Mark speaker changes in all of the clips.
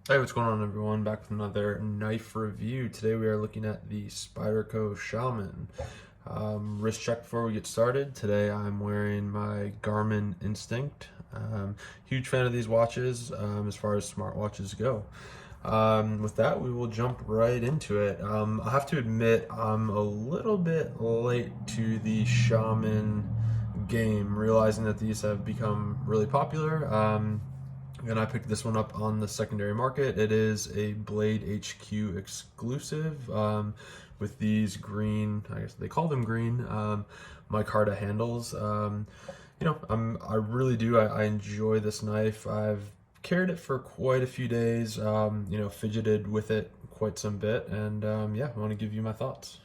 Speaker 1: Hey, what's going on, everyone? Back with another knife review. Today we are looking at the Spyderco Shaman. Wrist check before we get started. Today I'm wearing my Garmin Instinct. Huge fan of these watches as far as smartwatches go. With that, we will jump right into it. I have to admit, I'm a little bit late to the Shaman game, realizing that these have become really popular. And I picked this one up on the secondary market. It is a Blade HQ exclusive with these green, I guess they call them green, micarta handles. I really do. I enjoy this knife. I've carried it for quite a few days, fidgeted with it quite some bit, and yeah, I want to give you my thoughts.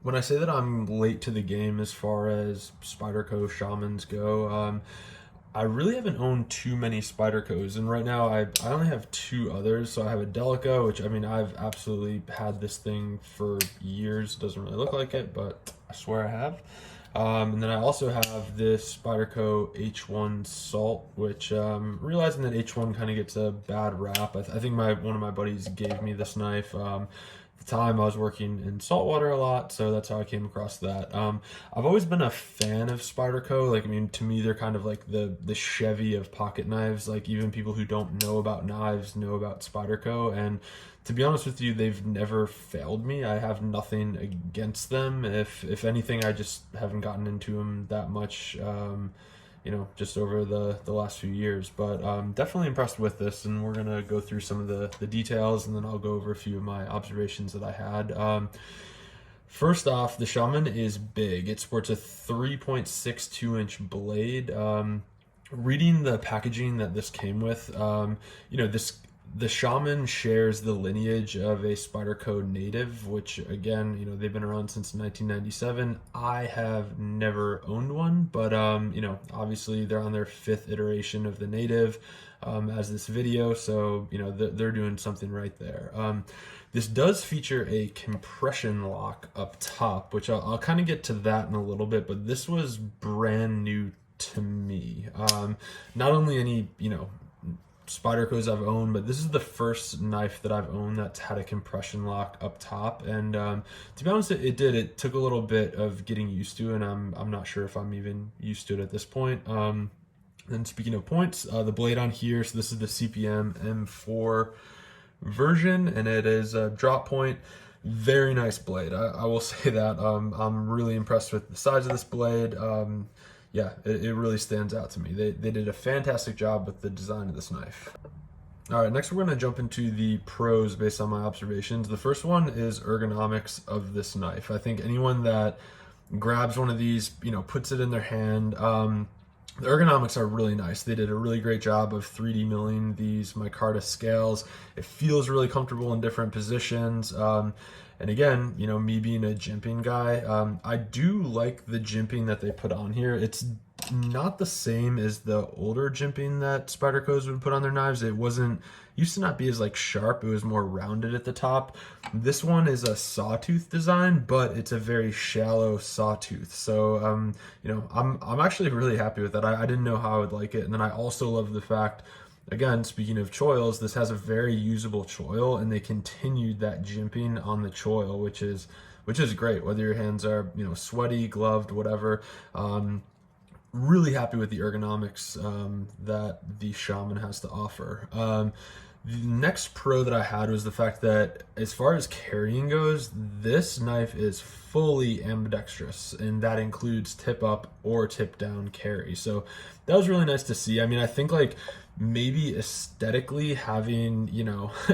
Speaker 1: When I say that I'm late to the game as far as Spyderco Shamans go, I really haven't owned too many Spydercos, and right now I only have two others. So I have a Delica, which I mean I've absolutely had this thing for years. It doesn't really look like it, but I swear I have. And then I also have this Spyderco H1 Salt, which realizing that H1 kind of gets a bad rap. I think one of my buddies gave me this knife. At the time I was working in saltwater a lot, so that's how I came across that. I've always been a fan of Spyderco. Like, I mean, to me, they're kind of like the Chevy of pocket knives. Like, even people who don't know about knives know about Spyderco. And to be honest with you, they've never failed me. I have nothing against them. If anything, I just haven't gotten into them that much. Just over the last few years. But definitely impressed with this, and we're gonna go through some of the details, and then I'll go over a few of my observations that I had. First off, the Shaman is big. It sports a 3.62-inch blade. Reading the packaging that this came with, this the Shaman shares the lineage of a Spyderco native, which again, they've been around since 1997. I have never owned one, but obviously they're on their fifth iteration of the native as this video, so they're doing something right there. This does feature a compression lock up top, which I'll kind of get to that in a little bit, but this was brand new to me. Not only any, Spydercos I've owned, but this is the first knife that I've owned that's had a compression lock up top. And to be honest, it took a little bit of getting used to, and I'm not sure if I'm even used to it at this point. And speaking of points, the blade on here, so this is the CPM M4 version, and it is a drop point. Very nice blade. I will say that. I'm really impressed with the size of this blade. It really stands out to me. They did a fantastic job with the design of this knife. All right, next we're going to jump into the pros based on my observations. The first one is ergonomics of this knife. I think anyone that grabs one of these, puts it in their hand, the ergonomics are really nice. They did a really great job of 3D milling these micarta scales. It feels really comfortable in different positions. And again, me being a jimping guy, I do like the jimping that they put on here. It's not the same as the older jimping that Spydercos would put on their knives. It used to not be as sharp. It was more rounded at the top. This one is a sawtooth design, but it's a very shallow sawtooth. So, I'm actually really happy with that. I didn't know how I would like it. And then I also love the fact, again, speaking of choils, this has a very usable choil, and they continued that jimping on the choil, which is great, whether your hands are, sweaty, gloved, whatever. Really happy with the ergonomics that the Shaman has to offer. The next pro that I had was the fact that as far as carrying goes, this knife is fully ambidextrous, and that includes tip up or tip down carry. So that was really nice to see. I mean, I think maybe aesthetically having,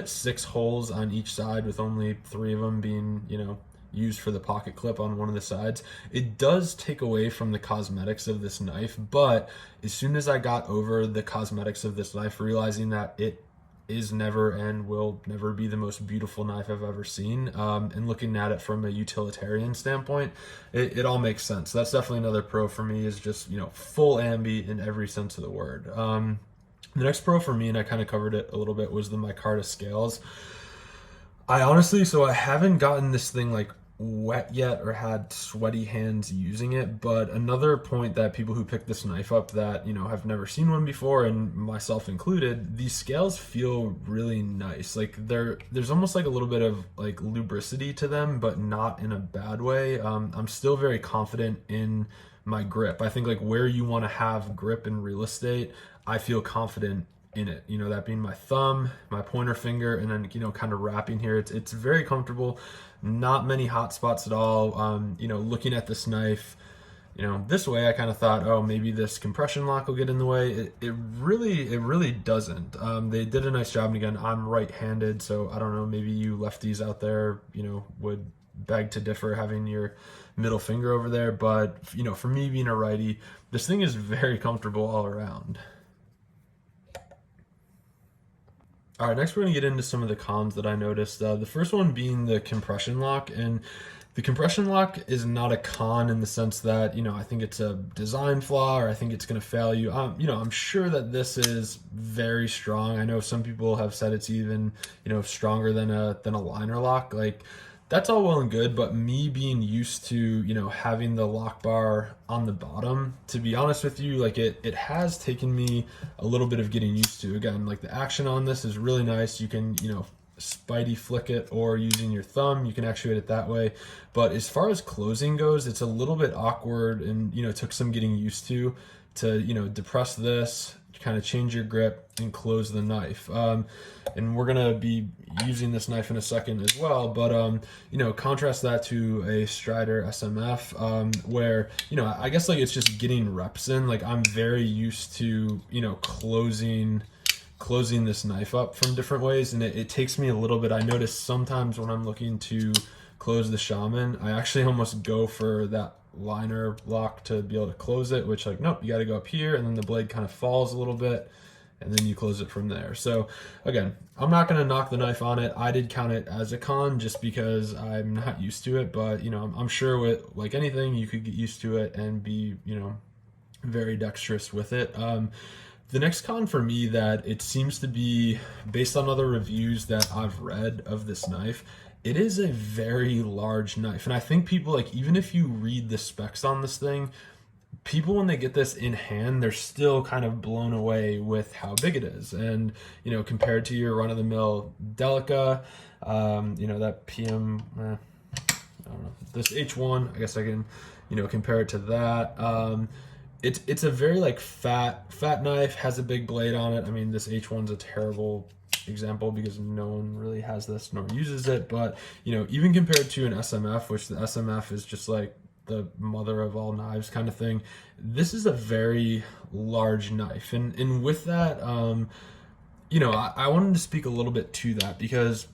Speaker 1: 6 holes on each side with only 3 of them being, used for the pocket clip on one of the sides, it does take away from the cosmetics of this knife. But as soon as I got over the cosmetics of this knife, realizing that it is never and will never be the most beautiful knife I've ever seen, and looking at it from a utilitarian standpoint, it all makes sense. That's definitely another pro for me, is just full ambi in every sense of the word. The next pro for me, and I kind of covered it a little bit, was the micarta scales. I haven't gotten this thing wet yet or had sweaty hands using it. But another point that people who pick this knife up that, have never seen one before, and myself included, these scales feel really nice. Like there's almost like a little bit of like lubricity to them, but not in a bad way. I'm still very confident in my grip. I think like where you want to have grip in real estate, I feel confident in it. That being my thumb, my pointer finger, and then kind of wrapping here. It's very comfortable. Not many hot spots at all. Looking at this knife, this way, I kind of thought, oh, maybe this compression lock will get in the way. It really doesn't. They did a nice job, and again, I'm right-handed, so I don't know. Maybe you lefties out there, would beg to differ having your middle finger over there, but for me being a righty, this thing is very comfortable all around. All right, next we're going to get into some of the cons that I noticed. The first one being the compression lock, and the compression lock is not a con in the sense that, I think it's a design flaw or I think it's going to fail you. I'm sure that this is very strong. I know some people have said it's even, stronger than a liner lock. Like, that's all well and good, but me being used to, having the lock bar on the bottom, to be honest with you, like it has taken me a little bit of getting used to. Again, like the action on this is really nice. You can, Spidey flick it, or using your thumb, you can actuate it that way. But as far as closing goes, it's a little bit awkward and, it took some getting used to, depress this, kind of change your grip and close the knife. And we're gonna be using this knife in a second as well, but contrast that to a Strider SMF, where I guess like it's just getting reps in. Like I'm very used to closing this knife up from different ways, and it takes me a little bit. I notice sometimes when I'm looking to close the Shaman, I actually almost go for that liner lock to be able to close it, which like, nope, you got to go up here, and then the blade kind of falls a little bit, and then you close it from there. So again, I'm not going to knock the knife on it. I did count it as a con just because I'm not used to it, but I'm sure with like anything, you could get used to it and be very dexterous with it. The next con for me that it seems to be, based on other reviews that I've read of this knife, it is a very large knife. And I think people, like, even if you read the specs on this thing, people, when they get this in hand, they're still kind of blown away with how big it is. And, compared to your run-of-the-mill Delica, that PM, I don't know, this H1, I guess I can, compare it to that. It's a very like fat knife, has a big blade on it. I mean, this H1's a terrible example because no one really has this nor uses it, but even compared to an SMF, which the SMF is just like the mother of all knives kind of thing, this is a very large knife. And with that, I wanted to speak a little bit to that, because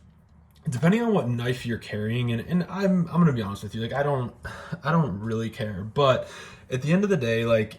Speaker 1: depending on what knife you're carrying, and I'm gonna be honest with you, like I don't really care, but at the end of the day, like,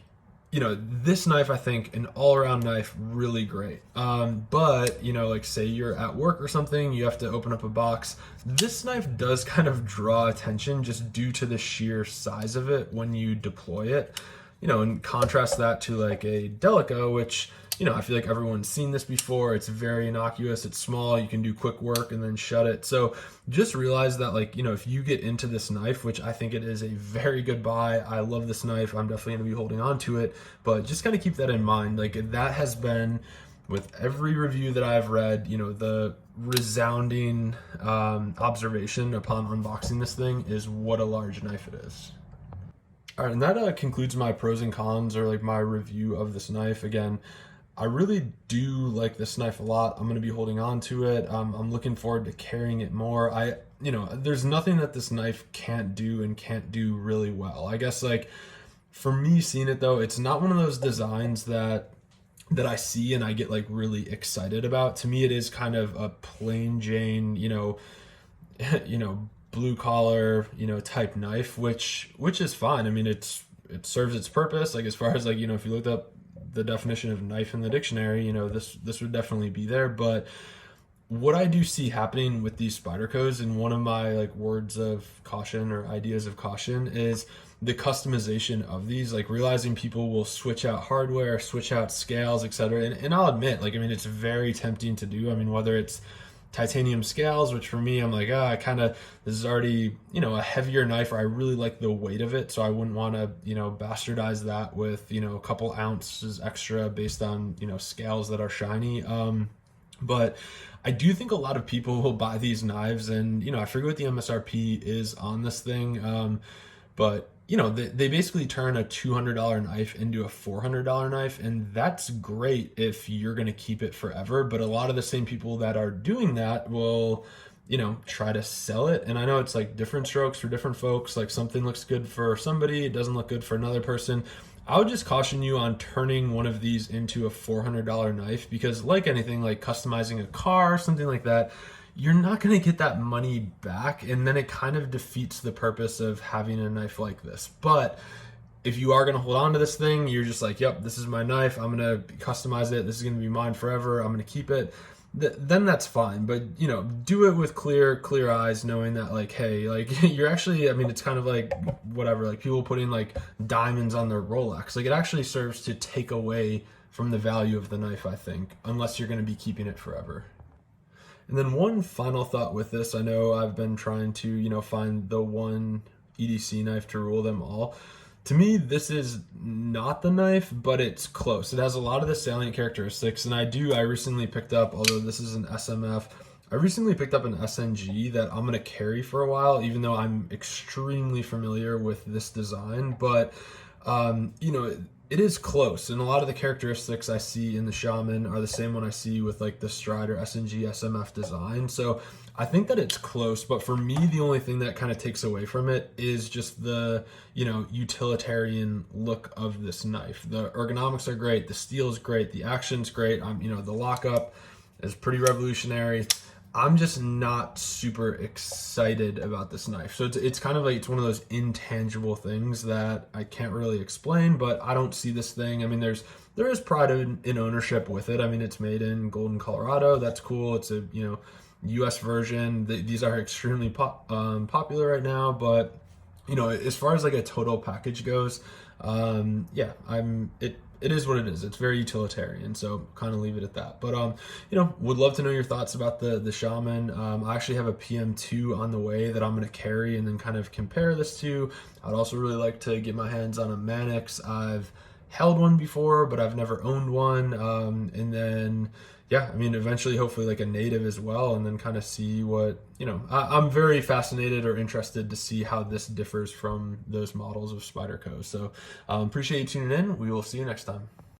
Speaker 1: this knife, I think an all-around knife, really great. But like say you're at work or something, you have to open up a box. This knife does kind of draw attention just due to the sheer size of it when you deploy it. And contrast that to like a Delica, which I feel like everyone's seen this before. It's very innocuous. It's small. You can do quick work and then shut it. So just realize that, like, if you get into this knife, which I think it is a very good buy. I love this knife. I'm definitely going to be holding on to it, but just kind of keep that in mind. Like, that has been, with every review that I've read, the resounding observation upon unboxing this thing is what a large knife it is. All right, and that concludes my pros and cons, or like my review of this knife. Again, I really do like this knife a lot. I'm going to be holding on to it. I'm looking forward to carrying it more. There's nothing that this knife can't do and can't do really well. I guess, like, for me seeing it though, it's not one of those designs that I see and I get like really excited about. To me, it is kind of a plain Jane, blue collar, type knife, which is fine. I mean, it serves its purpose. Like, as far as like, if you looked up the definition of knife in the dictionary, this would definitely be there. But what I do see happening with these Spydercos, and one of my like words of caution or ideas of caution, is the customization of these, like realizing people will switch out hardware, switch out scales, etc. And I'll admit, like, I mean, it's very tempting to do. I mean, whether it's titanium scales, which for me, I'm like, I kind of, this is already, a heavier knife, or I really like the weight of it. So I wouldn't want to, bastardize that with, a couple ounces extra based on, scales that are shiny. But I do think a lot of people will buy these knives, and I forget what the MSRP is on this thing, but they basically turn a $200 knife into a $400 knife, and that's great if you're going to keep it forever. But a lot of the same people that are doing that will try to sell it. And I know it's like different strokes for different folks. Like something looks good for somebody, it doesn't look good for another person. I would just caution you on turning one of these into a $400 knife, because like anything, like customizing a car, something like that, you're not going to get that money back. And then it kind of defeats the purpose of having a knife like this. But if you are going to hold on to this thing, you're just like, yep, this is my knife, I'm going to customize it, this is going to be mine forever, I'm going to keep it, then that's fine. But do it with clear eyes, knowing that like, hey, like you're actually, I mean, it's kind of like whatever, like people putting like diamonds on their Rolex, like it actually serves to take away from the value of the knife, I think, unless you're going to be keeping it forever. And then one final thought with this, I know I've been trying to find the one EDC knife to rule them all. To me, this is not the knife, but it's close. It has a lot of the salient characteristics, and I recently picked up, although this is an SMF, I recently picked up an SNG that I'm going to carry for a while, even though I'm extremely familiar with this design. But, it is close, and a lot of the characteristics I see in the Shaman are the same one I see with like the Strider SNG SMF design. So I think that it's close, but for me, the only thing that kind of takes away from it is just the, utilitarian look of this knife. The ergonomics are great, the steel is great, the action's great. The lockup is pretty revolutionary. I'm just not super excited about this knife. So it's kind of like, it's one of those intangible things that I can't really explain, but I don't see this thing. I mean, there is pride in ownership with it. I mean, it's made in Golden, Colorado. That's cool. It's a, US version. These are extremely popular right now, but as far as like a total package goes, it is what it is. It's very utilitarian, so kind of leave it at that. But would love to know your thoughts about the Shaman. I actually have a PM2 on the way that I'm going to carry and then kind of compare this to. I'd also really like to get my hands on a Manix. I've held one before, but I've never owned one. And then eventually, hopefully like a native as well, and then kind of see what, I'm very fascinated or interested to see how this differs from those models of Spyderco. So appreciate you tuning in. We will see you next time.